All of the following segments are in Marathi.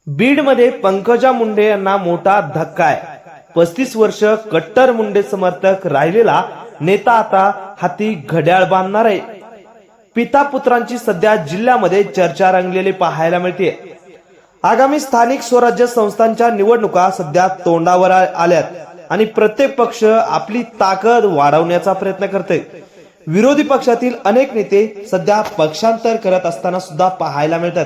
बीडमध्ये पंकजा मुंडे यांना मोठा धक्का आहे। 35 वर्ष कट्टर मुंडे समर्थक राहिलेला नेता आता हाती घड्याळ बांधणार आहे। पिता पुत्रांची सध्या जिल्ह्यामध्ये चर्चा रंगलेली पाहायला मिळते। आगामी स्थानिक स्वराज्य संस्थांच्या निवडणुका सध्या तोंडावर आल्यात आणि प्रत्येक पक्ष आपली ताकद वाढवण्याचा प्रयत्न करते। विरोधी पक्षातील अनेक नेते सध्या पक्षांतर करत असताना सुद्धा पाहायला मिळतात।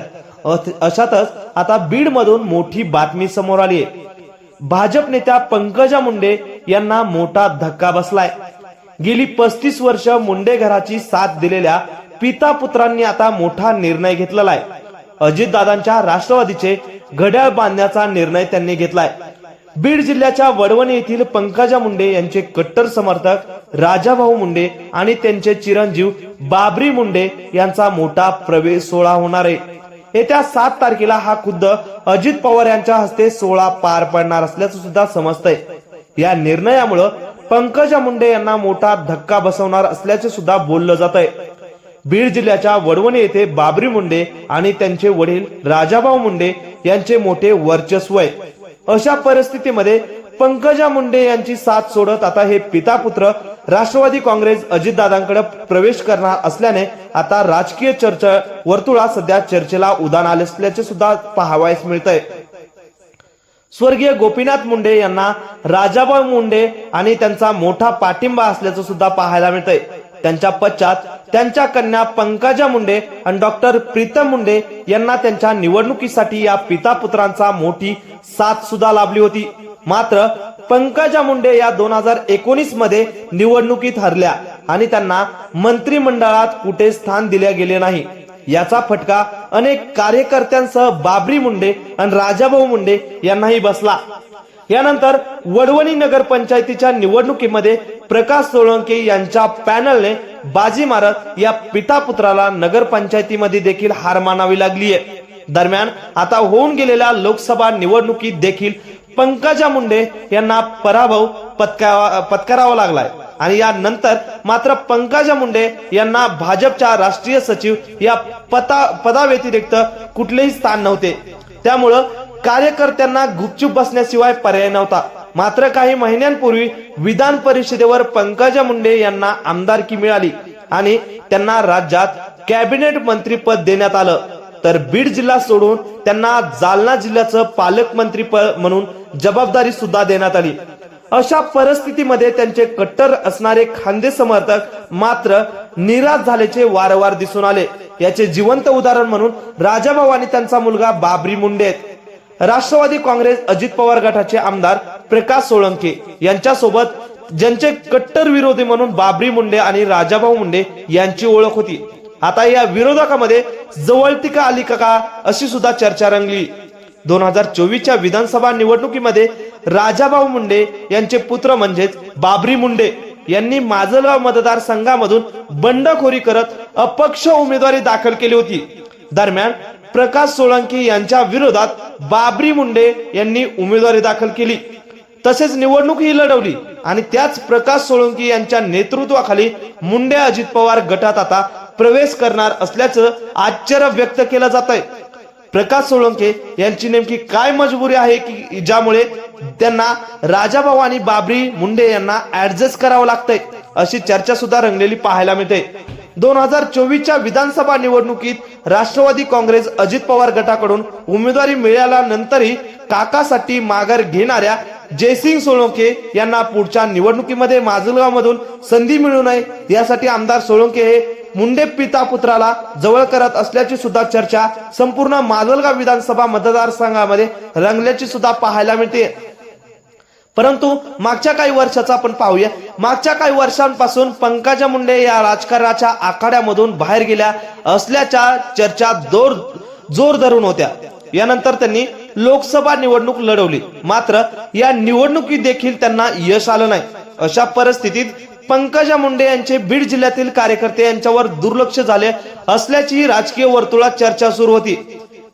अशातच आता बीड मधून मोठी बातमी समोर आली आहे। भाजप नेत्या पंकजा मुंडे यांना मोठा धक्का बसलाय। गेली 35 वर्ष मुंडे घराची साथ दिलेल्या पिता पुत्रांनी आता मोठा निर्णय घेतलेला आहे। अजितदादांच्या राष्ट्रवादीचे घड्याळ बांधण्याचा निर्णय त्यांनी घेतलाय। बीड जिल्ह्याच्या वडवणी येथील पंकजा मुंडे यांचे कट्टर समर्थक राजाभाऊ मुंडे आणि त्यांचे चिरंजीव बाबरी मुंडे यांचा मोठा प्रवेश सोहळा होणार आहे। येत्या 7 तारखेला हा खुद्द अजित पवार यांच्या हस्ते सोहळा पार पडणार असल्याचं सुद्धा समजतंय। या निर्णयामुळे पंकजा मुंडे यांना मोठा धक्का बसवणार असल्याचे सुद्धा बोललं जात आहे। बीड जिल्ह्याच्या वडवणी येथे बाबरी मुंडे आणि त्यांचे वडील राजाभाऊ मुंडे यांचे मोठे वर्चस्व आहे। अशा परिस्थितीमध्ये पंकजा मुंडे यांची साथ सोडत आता हे पिता पुत्र राष्ट्रवादी काँग्रेस अजितदादांकडे प्रवेश करणार असल्याने आता राजकीय चर्चा वर्तुळात सध्या चर्चेला उधाण आले असल्याचे सुद्धा पाहावयास मिळतंय। स्वर्गीय गोपीनाथ मुंडे यांना राजाभाऊ मुंडे आणि त्यांचा मोठा पाठिंबा असल्याचं सुद्धा पाहायला मिळतंय। त्यांच्या पश्चात त्यांच्या कन्या पंकजा मुंडे आणि डॉक्टर प्रीतम मुंडे यांना त्यांच्या निवडणुकीसाठी या पिता पुत्रांचा मोठी साथ सुद्धा लाभली होती। मात्र पंकजा मुंडे या 2019 मध्ये निवडणुकीत हरल्या आणि त्यांना मंत्रिमंडळात कुठे स्थान दिले गेले नाही। याचा फटका अनेक कार्यकर्त्यांसह बाबरी मुंडे आणि राजाभाऊ मुंडे यांनाही बसला। यानंतर वडवणी नगर पंचायतीच्या निवडणुकीमध्ये प्रकाश सोळंके यांच्या पॅनलने बाजी मारत या पिता पुत्राला नगर पंचायतीमध्ये देखील हार मानावी लागली आहे। दरम्यान आता होऊन गेलेल्या लोकसभा निवडणुकीत देखील पंकजा मुंडे यांना पराभव पत्करावा लागलाय आणि यानंतर मात्र पंकजा मुंडे यांना भाजपच्या राष्ट्रीय सचिव या पदाव्यतिरिक्त कुठलेही स्थान नव्हते। त्यामुळं कार्यकर्त्यांना गुपचूप बसण्याशिवाय पर्याय नव्हता। मात्र काही महिन्यांपूर्वी विधान परिषदेवर पंकजा मुंडे यांना आमदारकी मिळाली आणि त्यांना राज्यात कॅबिनेट मंत्रीपद देण्यात आलं। तर बीड जिल्हा सोडून त्यांना जालना जिल्ह्याचं पालकमंत्री म्हणून जबाबदारी सुद्धा देण्यात आली। अशा परिस्थितीमध्ये त्यांचे कट्टर असणारे खांदे समर्थक मात्र निराश झाल्याचे वारंवार दिसून आले। याचे जिवंत उदाहरण म्हणून राजाभाऊ आणि त्यांचा मुलगा बाबरी मुंडे आहेत। राष्ट्रवादी काँग्रेस अजित पवार गटाचे आमदार प्रकाश सोळंके यांच्यासोबत ज्यांचे कट्टर विरोधी म्हणून बाबरी मुंडे आणि राजाभाऊ मुंडे यांची ओळख होती। आता या विरोधकामध्ये जवळतीका आली का अशी सुद्धा चर्चा रंगली। 2024च्या विधानसभा निवडणुकीमध्ये राजाभाऊ मुंडे यांचे पुत्र म्हणजेच बाबरी मुंडे यांनी माजलगाव मतदारसंघामधून बंडखोरी करत अपक्ष उमेदवारी दाखल केली होती। दरम्यान प्रकाश सोळंके यांच्या विरोधात बाबरी मुंडे यांनी उमेदवारी दाखल केली, तसेच निवडणूकही लढवली आणि त्याच प्रकाश सोळंके यांच्या नेतृत्वाखाली मुंडे अजित पवार गटात आता प्रवेश करणार असल्याचं आश्चर्य व्यक्त केलं जात आहे। प्रकाश सोळंके यांची नेमकी काय मजबुरी आहे की ज्यामुळे त्यांना राजाभाऊ आणि बाबरी मुंडे यांना ऍडजस्ट करावं लागतंय, अशी चर्चा सुद्धा रंगलेली पाहायला मिळते। 2024च्या विधानसभा निवडणुकीत राष्ट्रवादी काँग्रेस अजित पवार गटाकडून उमेदवारी मिळाल्यानंतरही काकासाठी माघार घेणाऱ्या जयसिंग सोळंके यांना पुढच्या निवडणुकीमध्ये माजलगाव मधून संधी मिळू नये यासाठी आमदार सोळंके हे मुंडे पिता पुत्राला जवळ करत असल्याची सुद्धा चर्चा संपूर्ण माजलगाव विधानसभा मतदारसंघामध्ये रंगल्याची सुद्धा पाहायला मिळते। परंतु मागच्या काही वर्षाचा आपण पाहूया। मागच्या काही वर्षांपासून पंकजा मुंडे या राजकारणाच्या आखाड्यामधून बाहेर गेल्या असल्याच्या चर्चा जोर धरून होत्या। यानंतर त्यांनी लोकसभा निवडणूक लढवली, मात्र या निवडणुकीत देखील त्यांना यश आलं नाही। अशा परिस्थितीत पंकजा मुंडे यांचे बीड जिल्ह्यातील कार्यकर्ते यांच्यावर दुर्लक्ष झाले असल्याची राजकीय वर्तुळात चर्चा सुरू होती।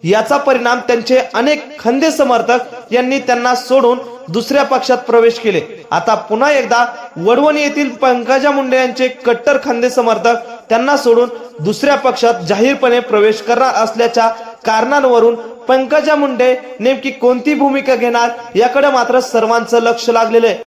याचा परिणाम त्यांचे अनेक खंदे समर्थक यांनी त्यांना सोडून दुसऱ्या पक्षात प्रवेश केले। आता पुन्हा एकदा वडवणी येथील पंकजा मुंडे यांचे कट्टर खंदे समर्थक त्यांना सोडून दुसऱ्या पक्षात जाहीरपणे प्रवेश करणार असल्याच्या कारणांवरून पंकजा मुंडे नेमकी कोणती भूमिका घेणार याकडे मात्र सर्वांचं लक्ष लागलेलं आहे।